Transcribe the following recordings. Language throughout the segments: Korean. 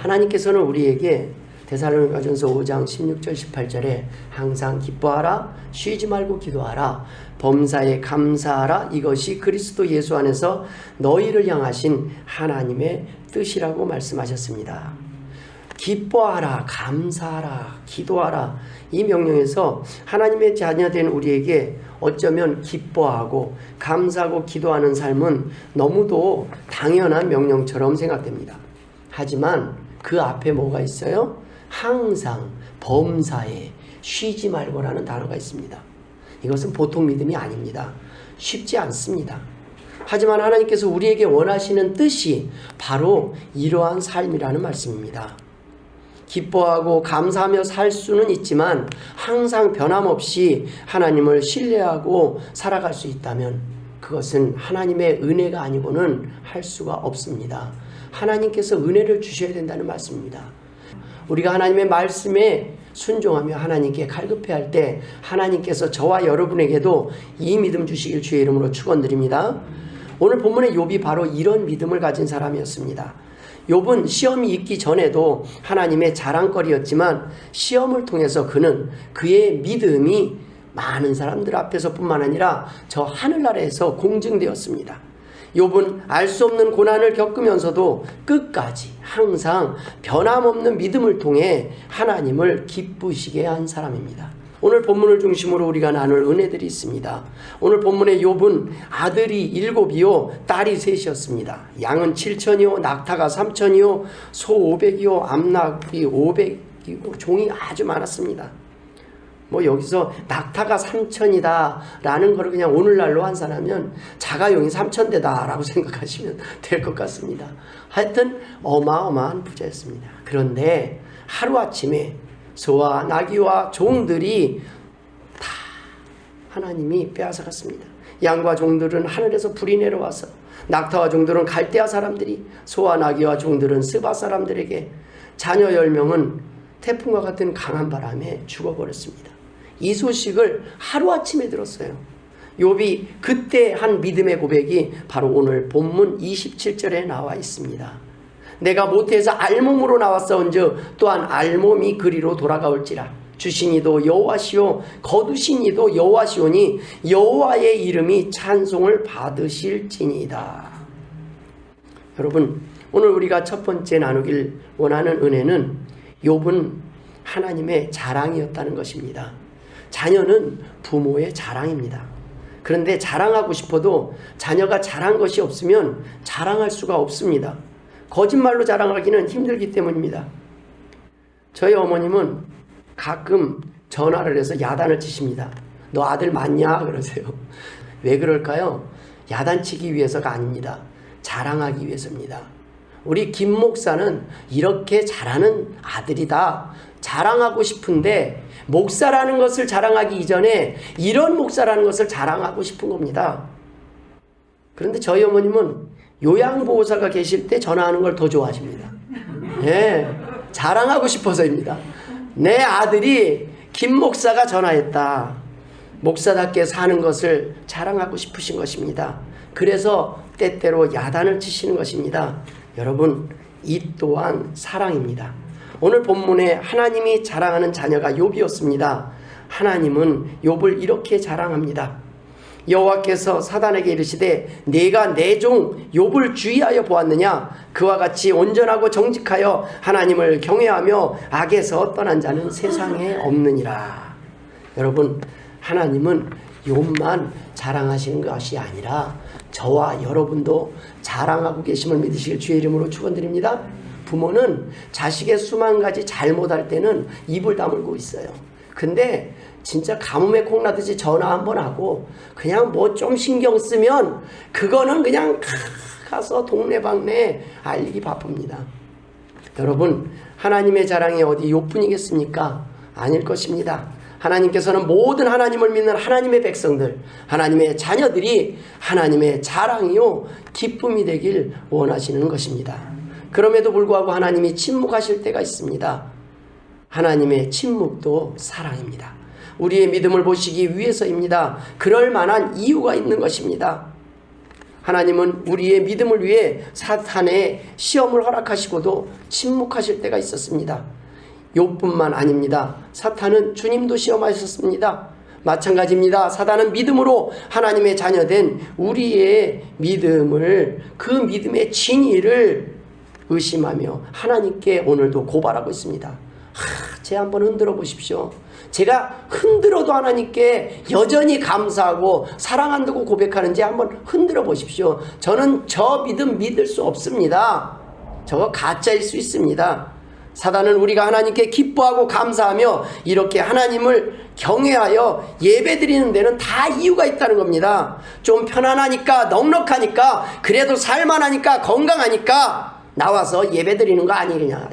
하나님께서는 우리에게 데살로니가전서 5장 16절 18절에 항상 기뻐하라, 쉬지 말고 기도하라, 범사에 감사하라, 이것이 그리스도 예수 안에서 너희를 향하신 하나님의 뜻이라고 말씀하셨습니다. 기뻐하라, 감사하라, 기도하라, 이 명령에서 하나님의 자녀된 우리에게 어쩌면 기뻐하고 감사하고 기도하는 삶은 너무도 당연한 명령처럼 생각됩니다. 하지만 그 앞에 뭐가 있어요? 항상, 범사에, 쉬지 말고라는 단어가 있습니다. 이것은 보통 믿음이 아닙니다. 쉽지 않습니다. 하지만 하나님께서 우리에게 원하시는 뜻이 바로 이러한 삶이라는 말씀입니다. 기뻐하고 감사하며 살 수는 있지만 항상 변함없이 하나님을 신뢰하고 살아갈 수 있다면 그것은 하나님의 은혜가 아니고는 할 수가 없습니다. 하나님께서 은혜를 주셔야 된다는 말씀입니다. 우리가 하나님의 말씀에 순종하며 하나님께 갈급해할 때 하나님께서 저와 여러분에게도 이 믿음 주시길 주의 이름으로 축원드립니다. 오늘 본문의 욥이 바로 이런 믿음을 가진 사람이었습니다. 욥은 시험이 있기 전에도 하나님의 자랑거리였지만 시험을 통해서 그는 그의 믿음이 많은 사람들 앞에서뿐만 아니라 저 하늘나라에서 공증되었습니다. 욥은 알 수 없는 고난을 겪으면서도 끝까지 항상 변함없는 믿음을 통해 하나님을 기쁘시게 한 사람입니다. 오늘 본문을 중심으로 우리가 나눌 은혜들이 있습니다. 오늘 본문의 욥은 아들이 7이요 딸이 3이었습니다. 양은 7천이요 낙타가 3천이요 소 500이요 암낙이 500이고 종이 아주 많았습니다. 여기서 낙타가 3천이다 라는 거를 그냥 오늘날로 환산하면 자가용이 3,000대다 라고 생각하시면 될 것 같습니다. 하여튼 어마어마한 부자였습니다. 그런데 하루아침에 소와 나귀와 종들이 다 하나님이 빼앗아갔습니다. 양과 종들은 하늘에서 불이 내려와서, 낙타와 종들은 갈대아 사람들이, 소와 나귀와 종들은 스바 사람들에게, 자녀 10명은 태풍과 같은 강한 바람에 죽어버렸습니다. 이 소식을 하루아침에 들었어요. 욥이 그때 한 믿음의 고백이 바로 오늘 본문 27절에 나와 있습니다. 내가 모태에서 알몸으로 나왔사온즉 또한 알몸이 그리로 돌아가올지라. 주신이도 여호와시오 거두신이도 여호와시오니 여호와의 이름이 찬송을 받으실지니이다. 여러분, 오늘 우리가 첫 번째 나누길 원하는 은혜는 욥은 하나님의 자랑이었다는 것입니다. 자녀는 부모의 자랑입니다. 그런데 자랑하고 싶어도 자녀가 잘한 것이 없으면 자랑할 수가 없습니다. 거짓말로 자랑하기는 힘들기 때문입니다. 저희 어머님은 가끔 전화를 해서 야단을 치십니다. 너 아들 맞냐? 그러세요. 왜 그럴까요? 야단치기 위해서가 아닙니다. 자랑하기 위해서입니다. 우리 김 목사는 이렇게 잘하는 아들이다. 자랑하고 싶은데 목사라는 것을 자랑하기 이전에 이런 목사라는 것을 자랑하고 싶은 겁니다. 그런데 저희 어머님은 요양보호사가 계실 때 전화하는 걸 더 좋아하십니다. 네, 자랑하고 싶어서입니다. 내 아들이 김 목사가 전화했다. 목사답게 사는 것을 자랑하고 싶으신 것입니다. 그래서 때때로 야단을 치시는 것입니다. 여러분, 이 또한 사랑입니다. 오늘 본문에 하나님이 자랑하는 자녀가 욥이었습니다. 하나님은 욥을 이렇게 자랑합니다. 여호와께서 사단에게 이르시되 내가 내 종 욥을 주의하여 보았느냐? 그와 같이 온전하고 정직하여 하나님을 경외하며 악에서 떠난 자는 세상에 없느니라. 여러분, 하나님은 욥만 자랑하시는 것이 아니라 저와 여러분도 자랑하고 계심을 믿으시길 주의 이름으로 축원드립니다. 부모는 자식의 수만 가지 잘못할 때는 입을 다물고 있어요. 근데 진짜 가뭄에 콩나듯이 전화 한번 하고 그냥 뭐 좀 신경 쓰면 그거는 그냥 가서 동네방네 알리기 바쁩니다. 여러분, 하나님의 자랑이 어디 욥뿐이겠습니까? 아닐 것입니다. 하나님께서는 모든 하나님을 믿는 하나님의 백성들, 하나님의 자녀들이 하나님의 자랑이요 기쁨이 되길 원하시는 것입니다. 그럼에도 불구하고 하나님이 침묵하실 때가 있습니다. 하나님의 침묵도 사랑입니다. 우리의 믿음을 보시기 위해서입니다. 그럴 만한 이유가 있는 것입니다. 하나님은 우리의 믿음을 위해 사탄의 시험을 허락하시고도 침묵하실 때가 있었습니다. 욥뿐만 아닙니다. 사탄은 주님도 시험하셨습니다. 마찬가지입니다. 사단은 믿음으로 하나님의 자녀된 우리의 믿음을, 그 믿음의 진위를 의심하며 하나님께 오늘도 고발하고 있습니다. 제 한번 흔들어 보십시오. 제가 흔들어도 하나님께 여전히 감사하고 사랑한다고 고백하는지 한번 흔들어 보십시오. 저는 저 믿음 믿을 수 없습니다. 저거 가짜일 수 있습니다. 사단은 우리가 하나님께 기뻐하고 감사하며 이렇게 하나님을 경외하여 예배드리는 데는 다 이유가 있다는 겁니다. 좀 편안하니까, 넉넉하니까, 그래도 살만하니까, 건강하니까 나와서 예배드리는 거 아니냐.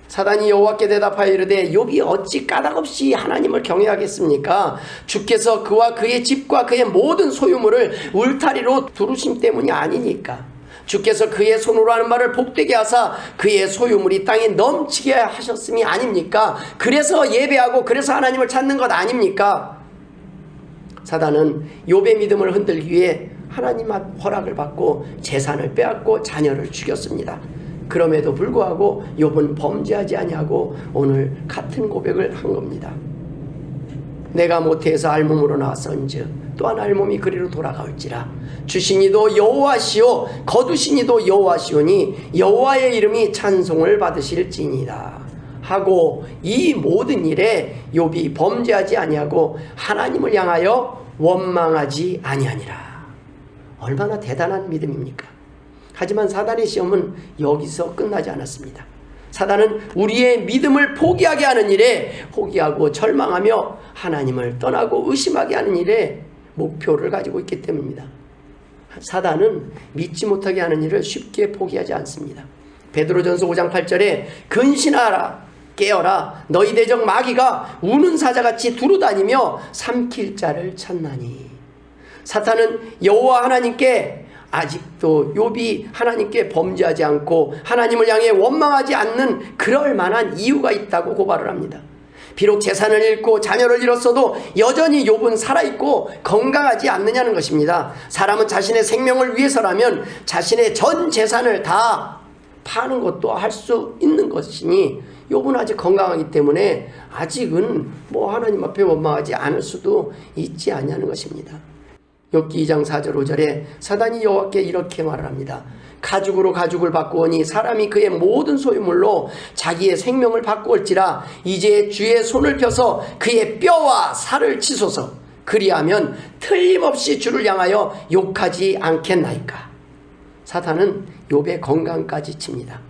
사단이 여호와께 대답하여 이르되 욥이 어찌 까닭없이 하나님을 경외하겠습니까? 주께서 그와 그의 집과 그의 모든 소유물을 울타리로 두르심 때문이 아니니까. 주께서 그의 손으로 하는 말을 복되게 하사 그의 소유물이 땅에 넘치게 하셨음이 아닙니까? 그래서 예배하고 그래서 하나님을 찾는 것 아닙니까? 사단은 욥의 믿음을 흔들기 위해 하나님 앞 허락을 받고 재산을 빼앗고 자녀를 죽였습니다. 그럼에도 불구하고 욥은 범죄하지 아니하고 오늘 같은 고백을 한 겁니다. 내가 모태에서 알몸으로 나왔은즉 또한 알몸이 그리로 돌아가올지라. 주시니도 여호와시오 거두시니도 여호와시오니 여호와의 이름이 찬송을 받으실지니이다 하고 이 모든 일에 욥이 범죄하지 아니하고 하나님을 향하여 원망하지 아니하니라. 얼마나 대단한 믿음입니까? 하지만 사단의 시험은 여기서 끝나지 않았습니다. 사단은 우리의 믿음을 포기하게 하는 일에, 포기하고 절망하며 하나님을 떠나고 의심하게 하는 일에 목표를 가지고 있기 때문입니다. 사단은 믿지 못하게 하는 일을 쉽게 포기하지 않습니다. 베드로전서 5장 8절에 근신하라 깨어라 너희 대적 마귀가 우는 사자같이 두루다니며 삼킬 자를 찾나니. 사탄은 여호와 하나님께 아직도 욥이 하나님께 범죄하지 않고 하나님을 향해 원망하지 않는 그럴 만한 이유가 있다고 고발을 합니다. 비록 재산을 잃고 자녀를 잃었어도 여전히 욥은 살아있고 건강하지 않느냐는 것입니다. 사람은 자신의 생명을 위해서라면 자신의 전 재산을 다 파는 것도 할 수 있는 것이니 욥은 아직 건강하기 때문에 아직은 하나님 앞에 원망하지 않을 수도 있지 않냐는 것입니다. 욥기 2장 4절 5절에 사단이 여호와께 이렇게 말을 합니다. 가죽으로 가죽을 바꾸오니 사람이 그의 모든 소유물로 자기의 생명을 바꾸올지라. 이제 주의 손을 펴서 그의 뼈와 살을 치소서. 그리하면 틀림없이 주를 향하여 욕하지 않겠나이까. 사탄은 욥의 건강까지 칩니다.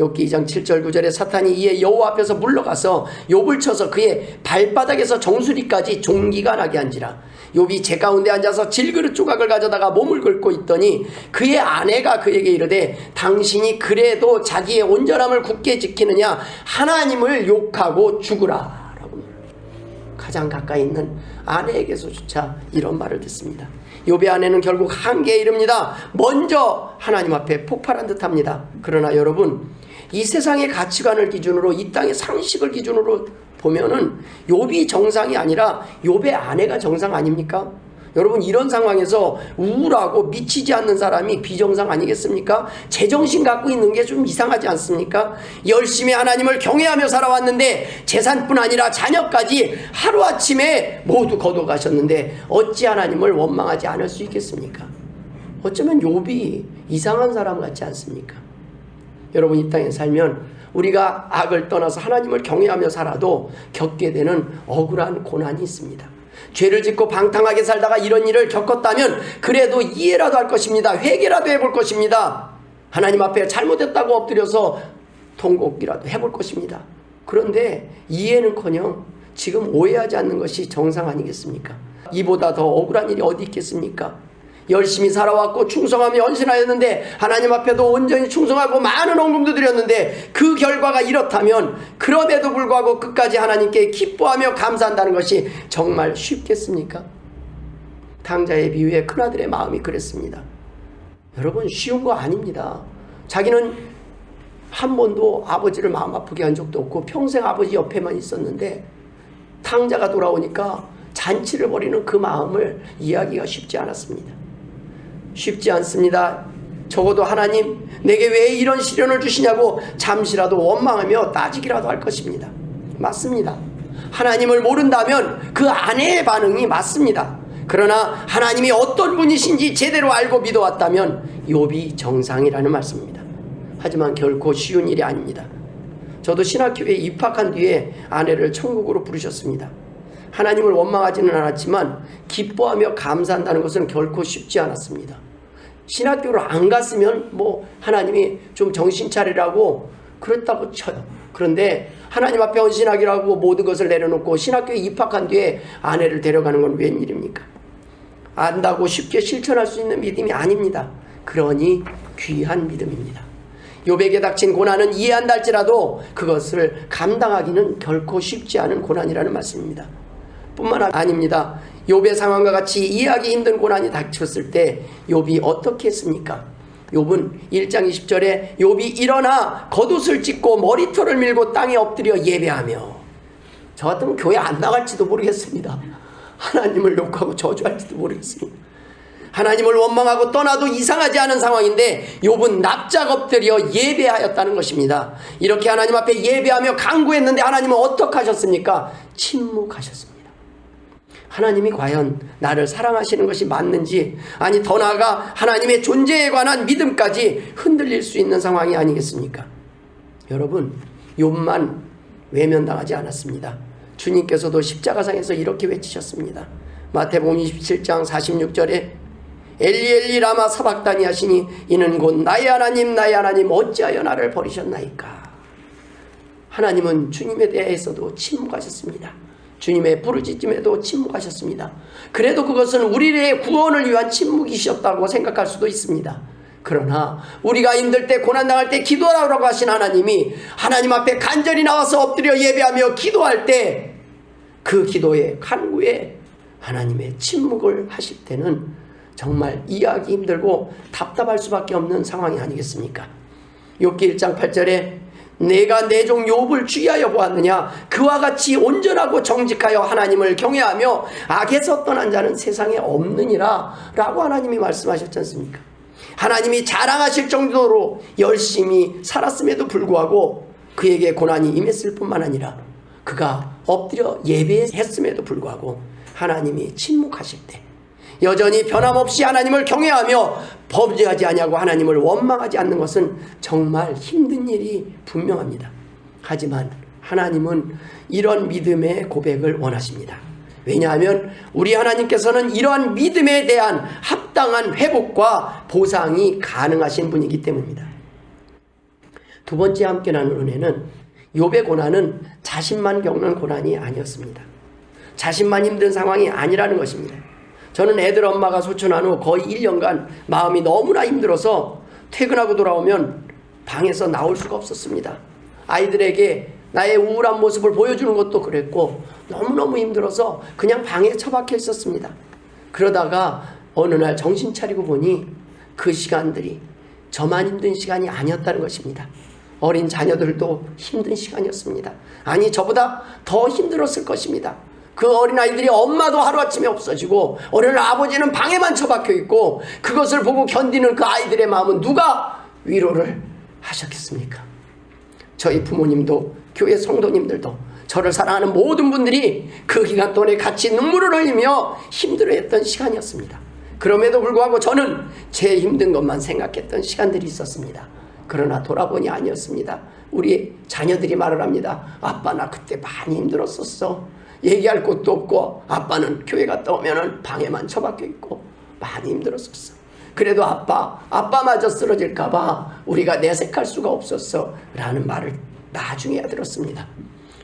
욥기 2장 7절 9절에 사탄이 이에 여호와 앞에서 물러가서 욥을 쳐서 그의 발바닥에서 정수리까지 종기가 나게 한지라. 욥이 제 가운데 앉아서 질그릇 조각을 가져다가 몸을 긁고 있더니 그의 아내가 그에게 이르되 당신이 그래도 자기의 온전함을 굳게 지키느냐 하나님을 욕하고 죽으라 라고. 가장 가까이 있는 아내에게서조차 이런 말을 듣습니다. 욥의 아내는 결국 한계에 이릅니다. 먼저 하나님 앞에 폭발한 듯합니다. 그러나 여러분, 이 세상의 가치관을 기준으로, 이 땅의 상식을 기준으로 보면은 욥이 정상이 아니라 욥의 아내가 정상 아닙니까? 여러분, 이런 상황에서 우울하고 미치지 않는 사람이 비정상 아니겠습니까? 제정신 갖고 있는 게 좀 이상하지 않습니까? 열심히 하나님을 경외하며 살아왔는데 재산뿐 아니라 자녀까지 하루아침에 모두 거둬가셨는데 어찌 하나님을 원망하지 않을 수 있겠습니까? 어쩌면 욥이 이상한 사람 같지 않습니까? 여러분, 이 땅에 살면 우리가 악을 떠나서 하나님을 경외하며 살아도 겪게 되는 억울한 고난이 있습니다. 죄를 짓고 방탕하게 살다가 이런 일을 겪었다면 그래도 이해라도 할 것입니다. 회개라도 해볼 것입니다. 하나님 앞에 잘못했다고 엎드려서 통곡이라도 해볼 것입니다. 그런데 이해는커녕 지금 오해하지 않는 것이 정상 아니겠습니까? 이보다 더 억울한 일이 어디 있겠습니까? 열심히 살아왔고 충성하며 헌신하였는데 하나님 앞에도 온전히 충성하고 많은 헌금도 드렸는데 그 결과가 이렇다면 그럼에도 불구하고 끝까지 하나님께 기뻐하며 감사한다는 것이 정말 쉽겠습니까? 탕자의 비유에 큰아들의 마음이 그랬습니다. 여러분, 쉬운 거 아닙니다. 자기는 한 번도 아버지를 마음 아프게 한 적도 없고 평생 아버지 옆에만 있었는데 탕자가 돌아오니까 잔치를 벌이는 그 마음을 이해하기가 쉽지 않았습니다. 쉽지 않습니다. 적어도 하나님 내게 왜 이런 시련을 주시냐고 잠시라도 원망하며 따지기라도 할 것입니다. 맞습니다. 하나님을 모른다면 그 아내의 반응이 맞습니다. 그러나 하나님이 어떤 분이신지 제대로 알고 믿어왔다면 욥이 정상이라는 말씀입니다. 하지만 결코 쉬운 일이 아닙니다. 저도 신학교에 입학한 뒤에 아내를 천국으로 부르셨습니다. 하나님을 원망하지는 않았지만 기뻐하며 감사한다는 것은 결코 쉽지 않았습니다. 신학교를 안 갔으면 하나님이 좀 정신 차리라고 그랬다고 쳐요. 그런데 하나님 앞에 헌신하기라고 모든 것을 내려놓고 신학교에 입학한 뒤에 아내를 데려가는 건 웬일입니까? 안다고 쉽게 실천할 수 있는 믿음이 아닙니다. 그러니 귀한 믿음입니다. 욥에게 닥친 고난은 이해한다 할지라도 그것을 감당하기는 결코 쉽지 않은 고난이라는 말씀입니다. 뿐만 아닙니다. 욥의 상황과 같이 이해하기 힘든 고난이 닥쳤을 때 욥이 어떻게 했습니까? 욥은 1장 20절에 욥이 일어나 겉옷을 찢고 머리털을 밀고 땅에 엎드려 예배하며, 저 같으면 교회 안 나갈지도 모르겠습니다. 하나님을 욕하고 저주할지도 모르겠습니다. 하나님을 원망하고 떠나도 이상하지 않은 상황인데 욥은 납작 엎드려 예배하였다는 것입니다. 이렇게 하나님 앞에 예배하며 간구했는데 하나님은 어떻게 하셨습니까? 침묵하셨습니다. 하나님이 과연 나를 사랑하시는 것이 맞는지, 아니 더 나아가 하나님의 존재에 관한 믿음까지 흔들릴 수 있는 상황이 아니겠습니까? 여러분, 욥만 외면당하지 않았습니다. 주님께서도 십자가상에서 이렇게 외치셨습니다. 마태복음 27장 46절에 엘리 엘리 라마 사박다니 하시니 이는 곧 나의 하나님 어찌하여 나를 버리셨나이까. 하나님은 주님에 대해서도 침묵하셨습니다. 주님의 부르짖음에도 침묵하셨습니다. 그래도 그것은 우리의 구원을 위한 침묵이셨다고 생각할 수도 있습니다. 그러나 우리가 힘들 때 고난당할 때 기도하라고 하신 하나님이 하나님 앞에 간절히 나와서 엎드려 예배하며 기도할 때 그 기도에 간구에 하나님의 침묵을 하실 때는 정말 이해하기 힘들고 답답할 수밖에 없는 상황이 아니겠습니까? 욥기 1장 8절에 내가 내 종 욥을 주의하여 보았느냐, 그와 같이 온전하고 정직하여 하나님을 경외하며 악에서 떠난 자는 세상에 없느니라 라고 하나님이 말씀하셨지 않습니까? 하나님이 자랑하실 정도로 열심히 살았음에도 불구하고 그에게 고난이 임했을 뿐만 아니라 그가 엎드려 예배했음에도 불구하고 하나님이 침묵하실 때, 여전히 변함없이 하나님을 경외하며 범죄하지 아니하고 하나님을 원망하지 않는 것은 정말 힘든 일이 분명합니다. 하지만 하나님은 이런 믿음의 고백을 원하십니다. 왜냐하면 우리 하나님께서는 이러한 믿음에 대한 합당한 회복과 보상이 가능하신 분이기 때문입니다. 두 번째 함께 나눌 은혜는 욥의 고난은 자신만 겪는 고난이 아니었습니다. 자신만 힘든 상황이 아니라는 것입니다. 저는 애들 엄마가 소천한 후 거의 1년간 마음이 너무나 힘들어서 퇴근하고 돌아오면 방에서 나올 수가 없었습니다. 아이들에게 나의 우울한 모습을 보여주는 것도 그랬고 너무너무 힘들어서 그냥 방에 처박혀 있었습니다. 그러다가 어느 날 정신 차리고 보니 그 시간들이 저만 힘든 시간이 아니었다는 것입니다. 어린 자녀들도 힘든 시간이었습니다. 아니, 저보다 더 힘들었을 것입니다. 그 어린아이들이 엄마도 하루아침에 없어지고 어린 아버지는 방에만 처박혀 있고 그것을 보고 견디는 그 아이들의 마음은 누가 위로를 하셨겠습니까? 저희 부모님도 교회 성도님들도 저를 사랑하는 모든 분들이 그 기간 동안에 같이 눈물을 흘리며 힘들어했던 시간이었습니다. 그럼에도 불구하고 저는 제 힘든 것만 생각했던 시간들이 있었습니다. 그러나 돌아보니 아니었습니다. 우리 자녀들이 말을 합니다. 아빠, 나 그때 많이 힘들었었어. 얘기할 곳도 없고 아빠는 교회 갔다 오면은 방에만 처박혀 있고 많이 힘들었었어. 그래도 아빠마저 쓰러질까봐 우리가 내색할 수가 없었어 라는 말을 나중에야 들었습니다.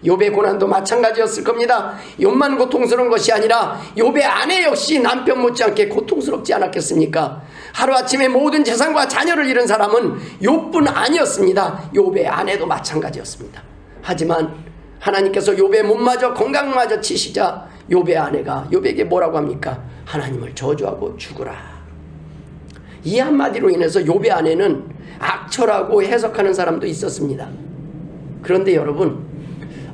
욥의 고난도 마찬가지였을 겁니다. 욥만 고통스러운 것이 아니라 욥의 아내 역시 남편 못지않게 고통스럽지 않았겠습니까? 하루아침에 모든 재산과 자녀를 잃은 사람은 욥뿐 아니었습니다. 욥의 아내도 마찬가지였습니다. 하지만 하나님께서 욥의 몸마저 건강마저 치시자 욥의 아내가 욥에게 뭐라고 합니까? 하나님을 저주하고 죽으라. 이 한마디로 인해서 욥의 아내는 악처라고 해석하는 사람도 있었습니다. 그런데 여러분,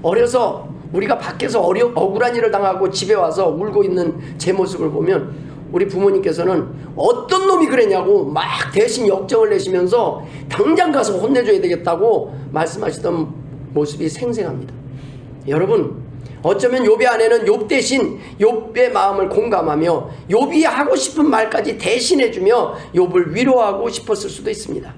어려서 우리가 밖에서 억울한 일을 당하고 집에 와서 울고 있는 제 모습을 보면 우리 부모님께서는 어떤 놈이 그랬냐고 막 대신 역정을 내시면서 당장 가서 혼내줘야 되겠다고 말씀하시던 모습이 생생합니다. 여러분, 어쩌면 욥의 아내는 욥 대신 욥의 마음을 공감하며 욥이 하고 싶은 말까지 대신해주며 욥을 위로하고 싶었을 수도 있습니다.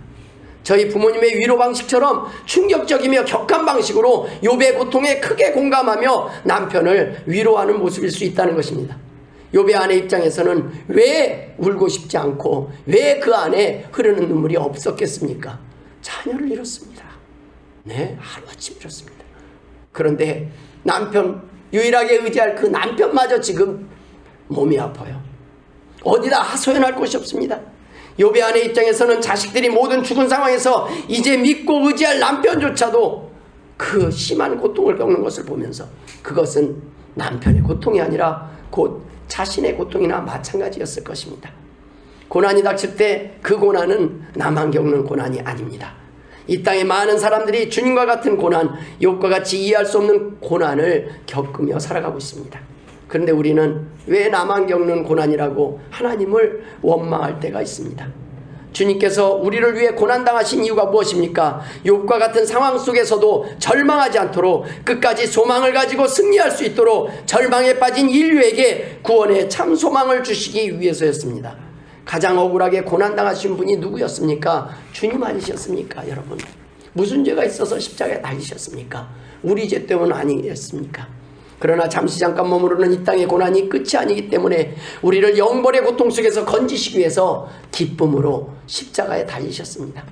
저희 부모님의 위로 방식처럼 충격적이며 격한 방식으로 욥의 고통에 크게 공감하며 남편을 위로하는 모습일 수 있다는 것입니다. 욥의 아내 입장에서는 왜 울고 싶지 않고 왜 그 안에 흐르는 눈물이 없었겠습니까? 자녀를 잃었습니다. 네, 하루아침 잃었습니다. 그런데 남편, 유일하게 의지할 그 남편마저 지금 몸이 아파요. 어디다 하소연할 곳이 없습니다. 욥의 아내 입장에서는 자식들이 모든 죽은 상황에서 이제 믿고 의지할 남편조차도 그 심한 고통을 겪는 것을 보면서 그것은 남편의 고통이 아니라 곧 자신의 고통이나 마찬가지였을 것입니다. 고난이 닥칠 때 그 고난은 나만 겪는 고난이 아닙니다. 이 땅의 많은 사람들이 주님과 같은 고난, 욥과 같이 이해할 수 없는 고난을 겪으며 살아가고 있습니다. 그런데 우리는 왜 나만 겪는 고난이라고 하나님을 원망할 때가 있습니다. 주님께서 우리를 위해 고난당하신 이유가 무엇입니까? 욥과 같은 상황 속에서도 절망하지 않도록 끝까지 소망을 가지고 승리할 수 있도록 절망에 빠진 인류에게 구원의 참 소망을 주시기 위해서였습니다. 가장 억울하게 고난당하신 분이 누구였습니까? 주님 아니셨습니까? 여러분, 무슨 죄가 있어서 십자가에 달리셨습니까? 우리 죄 때문 아니겠습니까? 그러나 잠시 잠깐 머무르는 이 땅의 고난이 끝이 아니기 때문에 우리를 영벌의 고통 속에서 건지시기 위해서 기쁨으로 십자가에 달리셨습니다.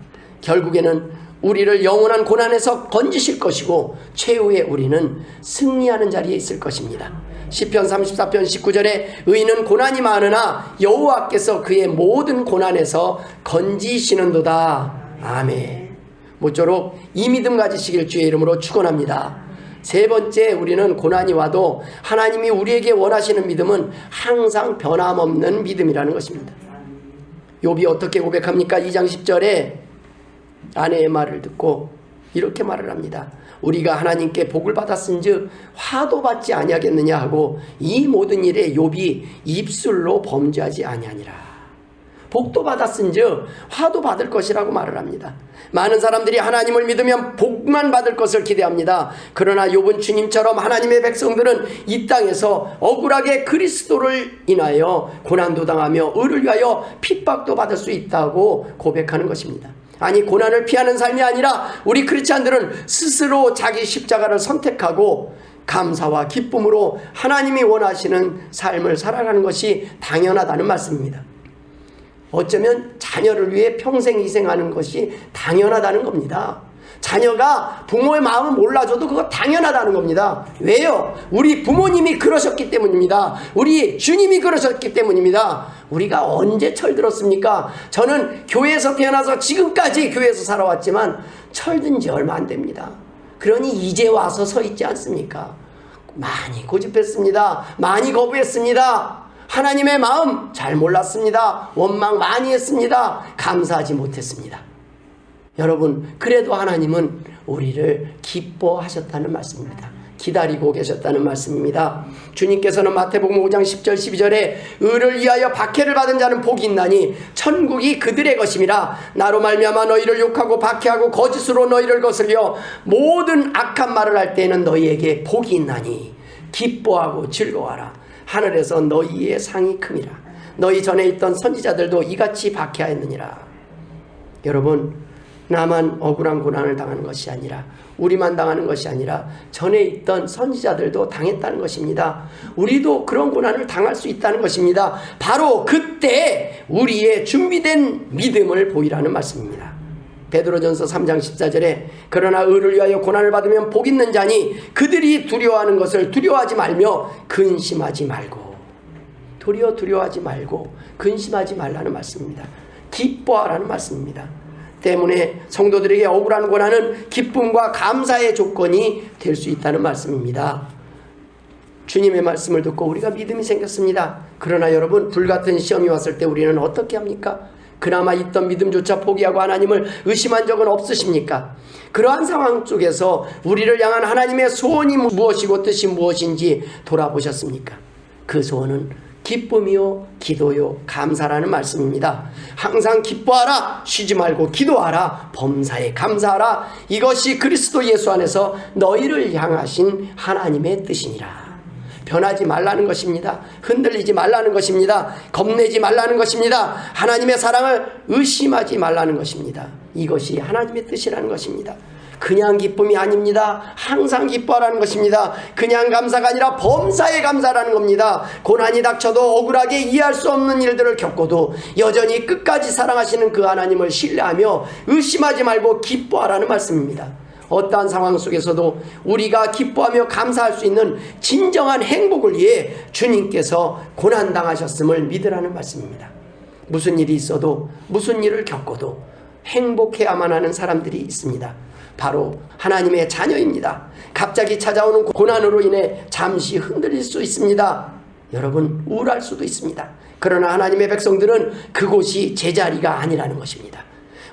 결국에는 우리를 영원한 고난에서 건지실 것이고 최후에 우리는 승리하는 자리에 있을 것입니다. 시편 34편 19절에 의인은 고난이 많으나 여호와께서 그의 모든 고난에서 건지시는도다. 아멘. 모쪼록 이 믿음 가지시길 주의 이름으로 축원합니다. 세 번째, 우리는 고난이 와도 하나님이 우리에게 원하시는 믿음은 항상 변함없는 믿음이라는 것입니다. 욥이 어떻게 고백합니까? 2장 10절에 아내의 말을 듣고 이렇게 말을 합니다. 우리가 하나님께 복을 받았은즉 화도 받지 아니하겠느냐 하고 이 모든 일에 욥이 입술로 범죄하지 아니하니라. 복도 받았은즉 화도 받을 것이라고 말을 합니다. 많은 사람들이 하나님을 믿으면 복만 받을 것을 기대합니다. 그러나 욥은 주님처럼 하나님의 백성들은 이 땅에서 억울하게 그리스도를 인하여 고난도 당하며 의를 위하여 핍박도 받을 수 있다고 고백하는 것입니다. 아니, 고난을 피하는 삶이 아니라 우리 크리스찬들은 스스로 자기 십자가를 선택하고 감사와 기쁨으로 하나님이 원하시는 삶을 살아가는 것이 당연하다는 말씀입니다. 어쩌면 자녀를 위해 평생 희생하는 것이 당연하다는 겁니다. 자녀가 부모의 마음을 몰라줘도 그거 당연하다는 겁니다. 왜요? 우리 부모님이 그러셨기 때문입니다. 우리 주님이 그러셨기 때문입니다. 우리가 언제 철들었습니까? 저는 교회에서 태어나서 지금까지 교회에서 살아왔지만 철든 지 얼마 안 됩니다. 그러니 이제 와서 서 있지 않습니까? 많이 고집했습니다. 많이 거부했습니다. 하나님의 마음 잘 몰랐습니다. 원망 많이 했습니다. 감사하지 못했습니다. 여러분, 그래도 하나님은 우리를 기뻐하셨다는 말씀입니다. 기다리고 계셨다는 말씀입니다. 주님께서는 마태복음 5장 10절 12절에 의를 위하여 박해를 받은 자는 복이 있나니 천국이 그들의 것임이라. 나로 말미암아 너희를 욕하고 박해하고 거짓으로 너희를 거스려 모든 악한 말을 할 때에는 너희에게 복이 있나니 기뻐하고 즐거워하라. 하늘에서 너희의 상이 큼이라. 너희 전에 있던 선지자들도 이같이 박해하였느니라. 여러분, 나만 억울한 고난을 당하는 것이 아니라, 우리만 당하는 것이 아니라 전에 있던 선지자들도 당했다는 것입니다. 우리도 그런 고난을 당할 수 있다는 것입니다. 바로 그때 우리의 준비된 믿음을 보이라는 말씀입니다. 베드로전서 3장 14절에 그러나 의를 위하여 고난을 받으면 복 있는 자니 그들이 두려워하는 것을 두려워하지 말며 근심하지 말고. 도리어 두려워하지 말고 근심하지 말라는 말씀입니다. 기뻐하라는 말씀입니다. 때문에 성도들에게 억울한 고난은 기쁨과 감사의 조건이 될 수 있다는 말씀입니다. 주님의 말씀을 듣고 우리가 믿음이 생겼습니다. 그러나 여러분, 불같은 시험이 왔을 때 우리는 어떻게 합니까? 그나마 있던 믿음조차 포기하고 하나님을 의심한 적은 없으십니까? 그러한 상황 속에서 우리를 향한 하나님의 소원이 무엇이고 뜻이 무엇인지 돌아보셨습니까? 그 소원은 기쁨이요 기도요 감사라는 말씀입니다. 항상 기뻐하라, 쉬지 말고 기도하라, 범사에 감사하라. 이것이 그리스도 예수 안에서 너희를 향하신 하나님의 뜻이니라. 변하지 말라는 것입니다. 흔들리지 말라는 것입니다. 겁내지 말라는 것입니다. 하나님의 사랑을 의심하지 말라는 것입니다. 이것이 하나님의 뜻이라는 것입니다. 그냥 기쁨이 아닙니다. 항상 기뻐하라는 것입니다. 그냥 감사가 아니라 범사에 감사라는 겁니다. 고난이 닥쳐도 억울하게 이해할 수 없는 일들을 겪어도 여전히 끝까지 사랑하시는 그 하나님을 신뢰하며 의심하지 말고 기뻐하라는 말씀입니다. 어떠한 상황 속에서도 우리가 기뻐하며 감사할 수 있는 진정한 행복을 위해 주님께서 고난당하셨음을 믿으라는 말씀입니다. 무슨 일이 있어도, 무슨 일을 겪어도 행복해야만 하는 사람들이 있습니다. 바로 하나님의 자녀입니다. 갑자기 찾아오는 고난으로 인해 잠시 흔들릴 수 있습니다. 여러분, 우울할 수도 있습니다. 그러나 하나님의 백성들은 그곳이 제자리가 아니라는 것입니다.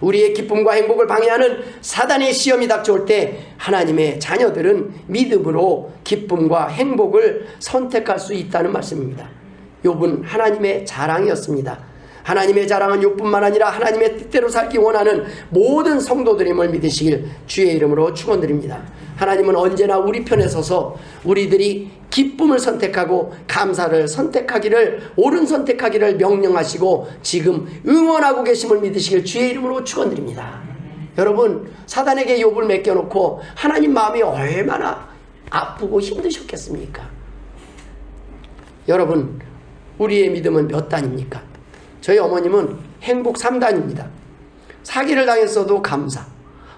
우리의 기쁨과 행복을 방해하는 사단의 시험이 닥쳐올 때 하나님의 자녀들은 믿음으로 기쁨과 행복을 선택할 수 있다는 말씀입니다. 욥은 하나님의 자랑이었습니다. 하나님의 자랑은 욥뿐만 아니라 하나님의 뜻대로 살기 원하는 모든 성도들임을 믿으시길 주의 이름으로 축원드립니다. 하나님은 언제나 우리 편에 서서 우리들이 기쁨을 선택하고 감사를 선택하기를, 옳은 선택하기를 명령하시고 지금 응원하고 계심을 믿으시길 주의 이름으로 축원드립니다. 여러분, 사단에게 욥을 맡겨놓고 하나님 마음이 얼마나 아프고 힘드셨겠습니까? 여러분, 우리의 믿음은 몇 단입니까? 저희 어머님은 행복 3단입니다. 사기를 당했어도 감사,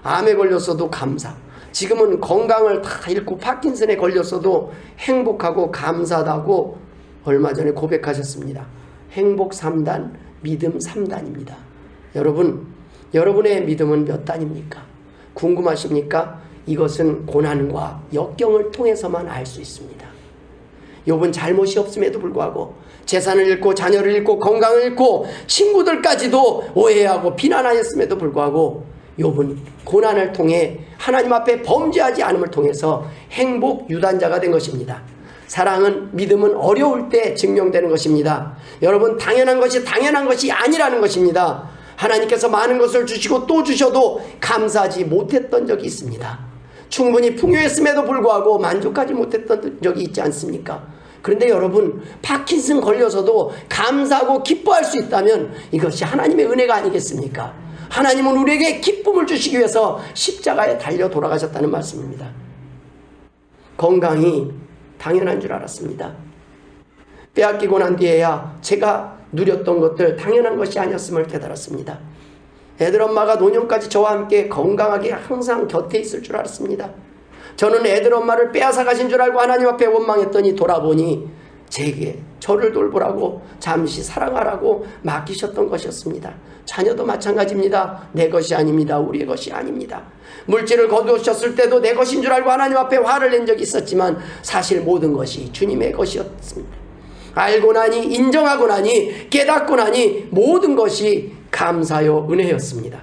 암에 걸렸어도 감사, 지금은 건강을 다 잃고 파킨슨에 걸렸어도 행복하고 감사하다고 얼마 전에 고백하셨습니다. 행복 3단, 믿음 3단입니다. 여러분, 여러분의 믿음은 몇 단입니까? 궁금하십니까? 이것은 고난과 역경을 통해서만 알 수 있습니다. 욥은 잘못이 없음에도 불구하고 재산을 잃고 자녀를 잃고 건강을 잃고 친구들까지도 오해하고 비난하였음에도 불구하고 욥은 고난을 통해 하나님 앞에 범죄하지 않음을 통해서 행복 유단자가 된 것입니다. 사랑은, 믿음은 어려울 때 증명되는 것입니다. 여러분, 당연한 것이 아니라는 것입니다. 하나님께서 많은 것을 주시고 또 주셔도 감사하지 못했던 적이 있습니다. 충분히 풍요했음에도 불구하고 만족하지 못했던 적이 있지 않습니까? 그런데 여러분, 파킨슨 걸려서도 감사하고 기뻐할 수 있다면 이것이 하나님의 은혜가 아니겠습니까? 하나님은 우리에게 기쁨을 주시기 위해서 십자가에 달려 돌아가셨다는 말씀입니다. 건강이 당연한 줄 알았습니다. 빼앗기고 난 뒤에야 제가 누렸던 것들 당연한 것이 아니었음을 깨달았습니다. 애들 엄마가 노년까지 저와 함께 건강하게 항상 곁에 있을 줄 알았습니다. 저는 애들 엄마를 빼앗아 가신 줄 알고 하나님 앞에 원망했더니 돌아보니 제게 저를 돌보라고 잠시 사랑하라고 맡기셨던 것이었습니다. 자녀도 마찬가지입니다. 내 것이 아닙니다. 우리의 것이 아닙니다. 물질을 거두셨을 때도 내 것인 줄 알고 하나님 앞에 화를 낸 적이 있었지만 사실 모든 것이 주님의 것이었습니다. 알고 나니, 인정하고 나니, 깨닫고 나니 모든 것이 감사요 은혜였습니다.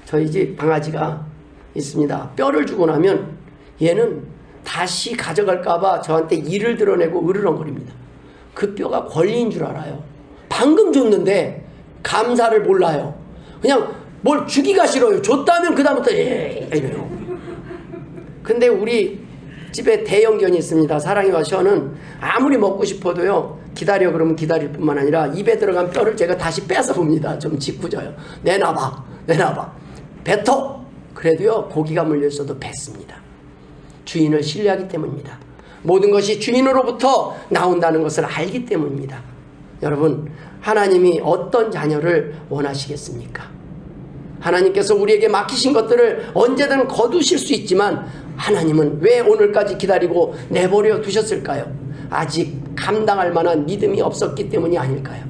저희 집 강아지가 있습니다. 뼈를 주고 나면 얘는 다시 가져갈까봐 저한테 이를 드러내고 으르렁거립니다. 그 뼈가 권리인 줄 알아요. 방금 줬는데 감사를 몰라요. 그냥 뭘 주기가 싫어요. 줬다면 그 다음부터 이래요. 근데 우리 집에 대형견이 있습니다. 사랑이와 셔는 아무리 먹고 싶어도요, 기다려 그러면 기다릴 뿐만 아니라 입에 들어간 뼈를 제가 다시 뺏어 봅니다. 좀 짓궂어요. 내놔봐. 뱉어. 그래도요, 고기가 물려있어도 뱉습니다. 주인을 신뢰하기 때문입니다. 모든 것이 주인으로부터 나온다는 것을 알기 때문입니다. 여러분, 하나님이 어떤 자녀를 원하시겠습니까? 하나님께서 우리에게 맡기신 것들을 언제든 거두실 수 있지만 하나님은 왜 오늘까지 기다리고 내버려 두셨을까요? 아직 감당할 만한 믿음이 없었기 때문이 아닐까요?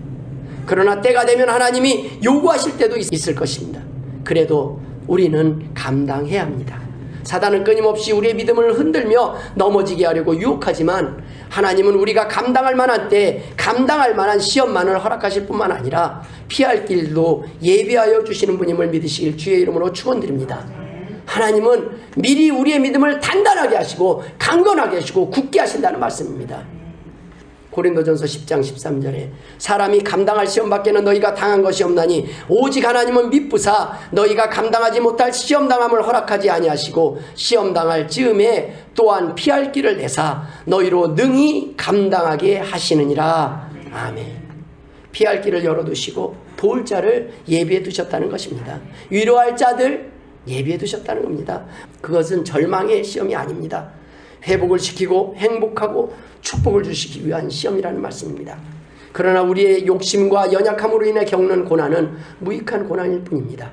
그러나 때가 되면 하나님이 요구하실 때도 있을 것입니다. 그래도 우리는 감당해야 합니다. 사단은 끊임없이 우리의 믿음을 흔들며 넘어지게 하려고 유혹하지만 하나님은 우리가 감당할 만한 때 감당할 만한 시험만을 허락하실 뿐만 아니라 피할 길도 예비하여 주시는 분임을 믿으시길 주의 이름으로 축원드립니다. 하나님은 미리 우리의 믿음을 단단하게 하시고 강건하게 하시고 굳게 하신다는 말씀입니다. 고린도전서 10장 13절에 사람이 감당할 시험 밖에는 너희가 당한 것이 없나니 오직 하나님은 미쁘사 너희가 감당하지 못할 시험당함을 허락하지 아니하시고 시험당할 즈음에 또한 피할 길을 내사 너희로 능히 감당하게 하시느니라. 아멘. 피할 길을 열어두시고 도울 자를 예비해 두셨다는 것입니다. 위로할 자들 예비해 두셨다는 겁니다. 그것은 절망의 시험이 아닙니다. 회복을 시키고 행복하고 축복을 주시기 위한 시험이라는 말씀입니다. 그러나 우리의 욕심과 연약함으로 인해 겪는 고난은 무익한 고난일 뿐입니다.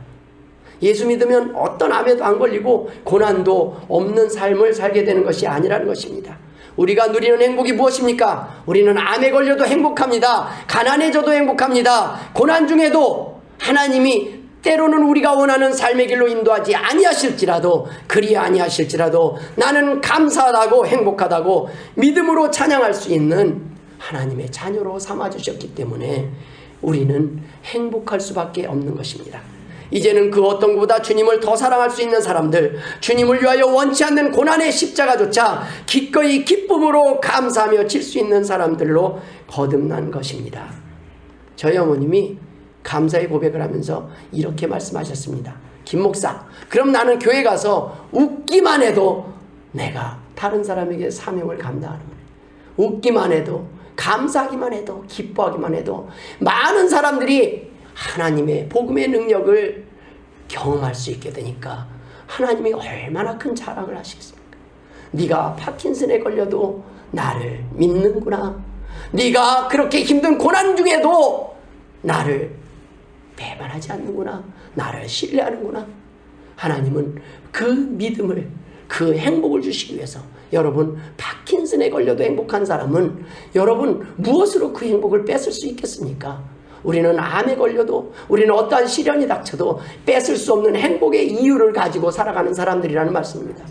예수 믿으면 어떤 암에도 안 걸리고 고난도 없는 삶을 살게 되는 것이 아니라는 것입니다. 우리가 누리는 행복이 무엇입니까? 우리는 암에 걸려도 행복합니다. 가난해져도 행복합니다. 고난 중에도 하나님이 때로는 우리가 원하는 삶의 길로 인도하지 아니하실지라도 그리 아니하실지라도 나는 감사하다고 행복하다고 믿음으로 찬양할 수 있는 하나님의 자녀로 삼아주셨기 때문에 우리는 행복할 수밖에 없는 것입니다. 이제는 그 어떤 것보다 주님을 더 사랑할 수 있는 사람들, 주님을 위하여 원치 않는 고난의 십자가조차 기꺼이 기쁨으로 감사하며 질 수 있는 사람들로 거듭난 것입니다. 저희 어머님이 감사의 고백을 하면서 이렇게 말씀하셨습니다. 김 목사, 그럼 나는 교회 가서 웃기만 해도 내가 다른 사람에게 사명을 감당하는 거예요. 웃기만 해도, 감사하기만 해도, 기뻐하기만 해도 많은 사람들이 하나님의 복음의 능력을 경험할 수 있게 되니까 하나님이 얼마나 큰 자랑을 하시겠습니까? 네가 파킨슨에 걸려도 나를 믿는구나. 네가 그렇게 힘든 고난 중에도 나를 배반하지 않는구나. 나를 신뢰하는구나. 하나님은 그 믿음을, 그 행복을 주시기 위해서 여러분 파킨슨에 걸려도 행복한 사람은 여러분 무엇으로 그 행복을 뺏을 수 있겠습니까? 우리는 암에 걸려도 우리는 어떠한 시련이 닥쳐도 뺏을 수 없는 행복의 이유를 가지고 살아가는 사람들이라는 말씀입니다.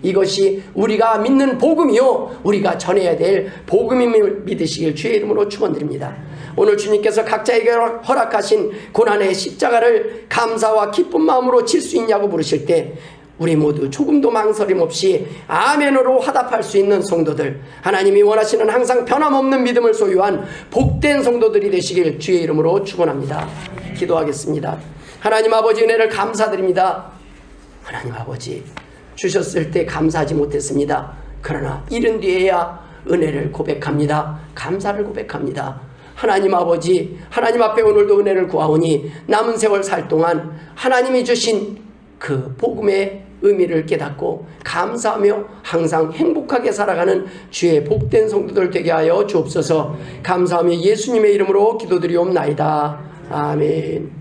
이것이 우리가 믿는 복음이요 우리가 전해야 될 복음임을 믿으시길 주의 이름으로 축원드립니다. 오늘 주님께서 각자에게 허락하신 고난의 십자가를 감사와 기쁜 마음으로 질 수 있냐고 물으실 때 우리 모두 조금도 망설임 없이 아멘으로 화답할 수 있는 성도들, 하나님이 원하시는 항상 변함없는 믿음을 소유한 복된 성도들이 되시길 주의 이름으로 축원합니다. 기도하겠습니다. 하나님 아버지 은혜를 감사드립니다. 하나님 아버지 주셨을 때 감사하지 못했습니다. 그러나 이른 뒤에야 은혜를 고백합니다. 감사를 고백합니다. 하나님 아버지, 하나님 앞에 오늘도 은혜를 구하오니 남은 세월 살 동안 하나님이 주신 그 복음의 의미를 깨닫고 감사하며 항상 행복하게 살아가는 주의 복된 성도들 되게 하여 주옵소서. 감사하며 예수님의 이름으로 기도드리옵나이다. 아멘.